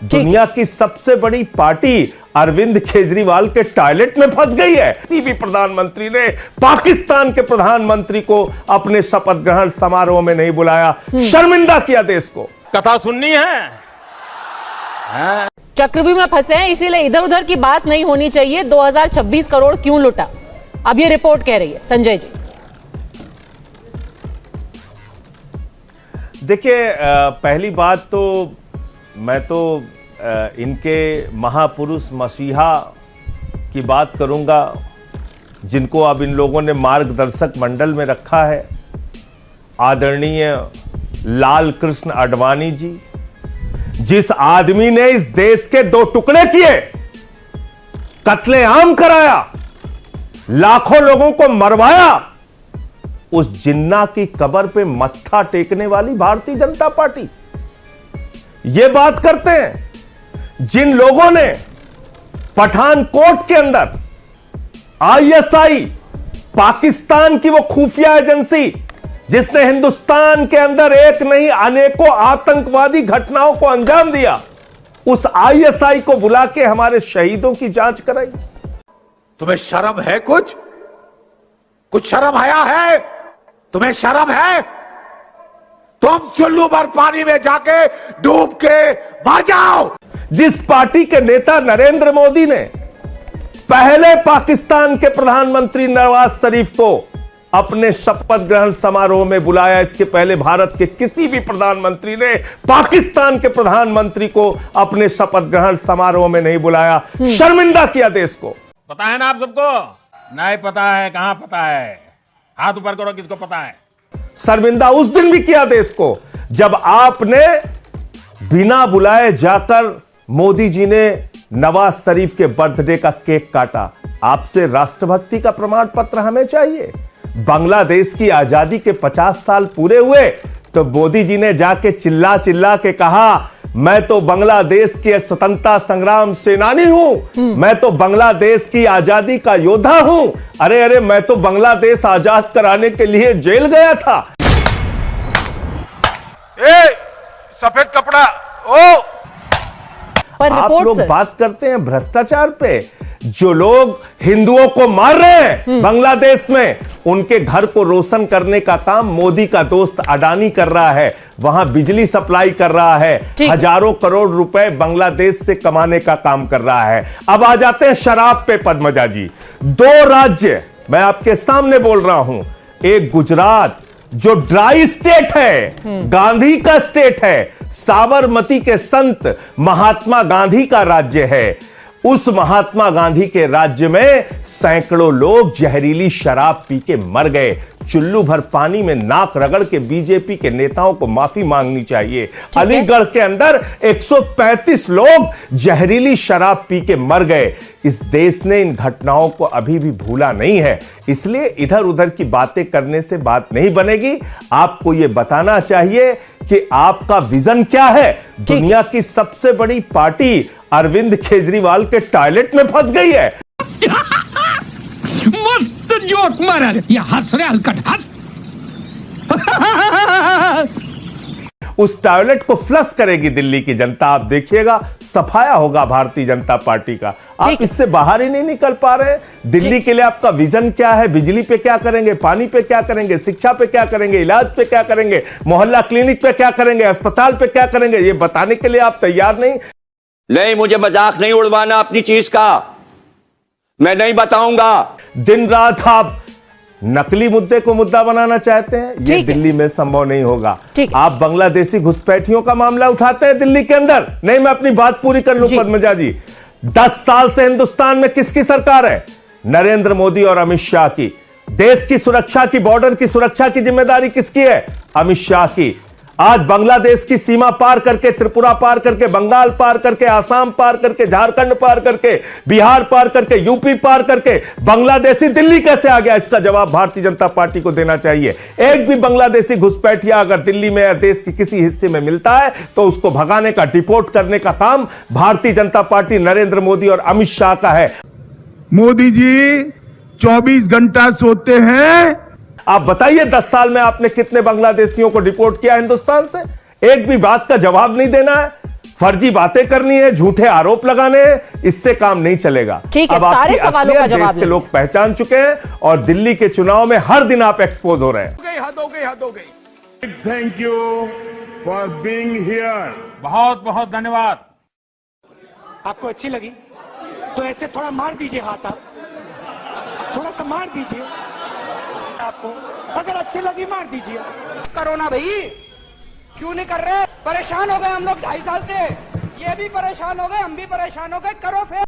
दुनिया की सबसे बड़ी पार्टी अरविंद केजरीवाल के टॉयलेट में फंस गई है। किसी भी प्रधानमंत्री ने पाकिस्तान के प्रधानमंत्री को अपने शपथ ग्रहण समारोह में नहीं बुलाया, शर्मिंदा किया देश को। कथा सुननी है? चक्रव्यूह में फंसे हैं, इसीलिए इधर उधर की बात नहीं होनी चाहिए। 2026 करोड़ क्यों लुटा, अब ये रिपोर्ट कह रही है। संजय जी देखिए, पहली बात तो मैं तो इनके महापुरुष मसीहा की बात करूंगा, जिनको अब इन लोगों ने मार्गदर्शक मंडल में रखा है, आदरणीय लाल कृष्ण आडवाणी जी। जिस आदमी ने इस देश के 2 टुकड़े किए, कत्लेआम कराया, लाखों लोगों को मरवाया, उस जिन्ना की कब्र पे मत्था टेकने वाली भारतीय जनता पार्टी ये बात करते हैं। जिन लोगों ने पठानकोट के अंदर आईएसआई, पाकिस्तान की वो खुफिया एजेंसी जिसने हिंदुस्तान के अंदर एक नहीं अनेकों आतंकवादी घटनाओं को अंजाम दिया, उस आईएसआई को बुला के हमारे शहीदों की जांच कराई। तुम्हें शर्म है? कुछ शर्म आया है? तुम्हें शर्म है? तुम चुल्लू भर पानी में जाके डूब के मर जाओ। जिस पार्टी के नेता नरेंद्र मोदी ने पहले पाकिस्तान के प्रधानमंत्री नवाज शरीफ को अपने शपथ ग्रहण समारोह में बुलाया, इसके पहले भारत के किसी भी प्रधानमंत्री ने पाकिस्तान के प्रधानमंत्री को अपने शपथ ग्रहण समारोह में नहीं बुलाया, शर्मिंदा किया देश को। पता है ना आप सबको? नहीं पता है? कहां पता है? हाथ ऊपर करो, किसको पता है? शर्मिंदा उस दिन भी किया देश को जब आपने बिना बुलाए जाकर मोदी जी ने नवाज शरीफ के बर्थडे का केक काटा। आपसे राष्ट्रभक्ति का प्रमाण पत्र हमें चाहिए। बांग्लादेश की आजादी के 50 साल पूरे हुए तो मोदी जी ने जाके चिल्ला चिल्ला के कहा, मैं तो बांग्लादेश के स्वतंत्रता संग्राम सेनानी हूं, मैं तो बांग्लादेश की आजादी का योद्धा हूं। अरे मैं तो बांग्लादेश आजाद कराने के लिए जेल गया था। सफेद कपड़ा ओ। पर आप रिपोर्ट लोग बात करते हैं भ्रष्टाचार पे। जो लोग हिंदुओं को मार रहे हैं बांग्लादेश में, उनके घर को रोशन करने का काम मोदी का दोस्त अडानी कर रहा है। वहां बिजली सप्लाई कर रहा है, हजारों करोड़ रुपए बांग्लादेश से कमाने का काम कर रहा है। अब आ जाते हैं शराब पे पद्मजा जी। 2 राज्य मैं आपके सामने बोल रहा हूं। एक गुजरात जो ड्राई स्टेट है, गांधी का स्टेट है, साबरमती के संत महात्मा गांधी का राज्य है। उस महात्मा गांधी के राज्य में सैकड़ों लोग जहरीली शराब पी के मर गए। चुल्लू भर पानी में नाक रगड़ के बीजेपी के नेताओं को माफी मांगनी चाहिए। अलीगढ़ के अंदर 135 लोग जहरीली शराब पी के मर गए। इस देश ने इन घटनाओं को अभी भी भूला नहीं है, इसलिए इधर उधर की बातें करने से बात नहीं बनेगी। आपको यह बताना चाहिए कि आपका विजन क्या है। दुनिया की सबसे बड़ी पार्टी अरविंद केजरीवाल के टॉयलेट में फंस गई है। मस्त जोक मारा रे, ये हंस रहे हलकट हंस। उस टॉयलेट को फ्लश करेगी दिल्ली की जनता। आप देखिएगा, सफाया होगा भारतीय जनता पार्टी का। आप इससे बाहर ही नहीं निकल पा रहे। दिल्ली के लिए आपका विजन क्या है? बिजली पे क्या करेंगे, पानी पे क्या करेंगे, शिक्षा पे क्या करेंगे, इलाज पे क्या करेंगे, मोहल्ला क्लिनिक पे क्या करेंगे, अस्पताल पे क्या करेंगे, ये बताने के लिए आप तैयार नहीं। मुझे मजाक नहीं उड़वाना अपनी चीज का, मैं नहीं बताऊंगा। दिन रात आप नकली मुद्दे को मुद्दा बनाना चाहते हैं, ये दिल्ली में संभव नहीं होगा। आप बांग्लादेशी घुसपैठियों का मामला उठाते हैं दिल्ली के अंदर। नहीं, मैं अपनी बात पूरी कर लूं पद्मजा जी। 10 साल से हिंदुस्तान में किसकी सरकार है? नरेंद्र मोदी और अमित शाह की। देश की सुरक्षा की, बॉर्डर की सुरक्षा की जिम्मेदारी किसकी है? अमित शाह की। आज बांग्लादेश की सीमा पार करके, त्रिपुरा पार करके, बंगाल पार करके, आसाम पार करके, झारखंड पार करके, बिहार पार करके, यूपी पार करके बांग्लादेशी दिल्ली कैसे आ गया? इसका जवाब भारतीय जनता पार्टी को देना चाहिए। एक भी बांग्लादेशी घुसपैठिया अगर दिल्ली में या देश के किसी हिस्से में मिलता है तो उसको भगाने का, डिपोर्ट करने का काम भारतीय जनता पार्टी, नरेंद्र मोदी और अमित शाह का है। मोदी जी 24 घंटा सोते हैं। आप बताइए 10 साल में आपने कितने बांग्लादेशियों को डिपोर्ट किया हिंदुस्तान से? एक भी बात का जवाब नहीं देना है। फर्जी बातें करनी है, झूठे आरोप लगाने हैं, इससे काम नहीं चलेगा। ठीक है, अब सारे आपकी सवालों का असलियत जवाब देश के लेंगे। लोग पहचान चुके हैं और दिल्ली के चुनाव में हर दिन आप एक्सपोज हो रहे हैं। हद हो गई। Thank you for being here. बहुत बहुत धन्यवाद। आपको अच्छी लगी तो ऐसे थोड़ा मार दीजिए हाथ, आप थोड़ा सा मार दीजिए। आपको अगर अच्छी लगी मार दीजिए। करो ना भाई, क्यों नहीं कर रहे? परेशान हो गए हम लोग 2.5 साल से, ये भी परेशान हो गए, हम भी परेशान हो गए, करो फिर।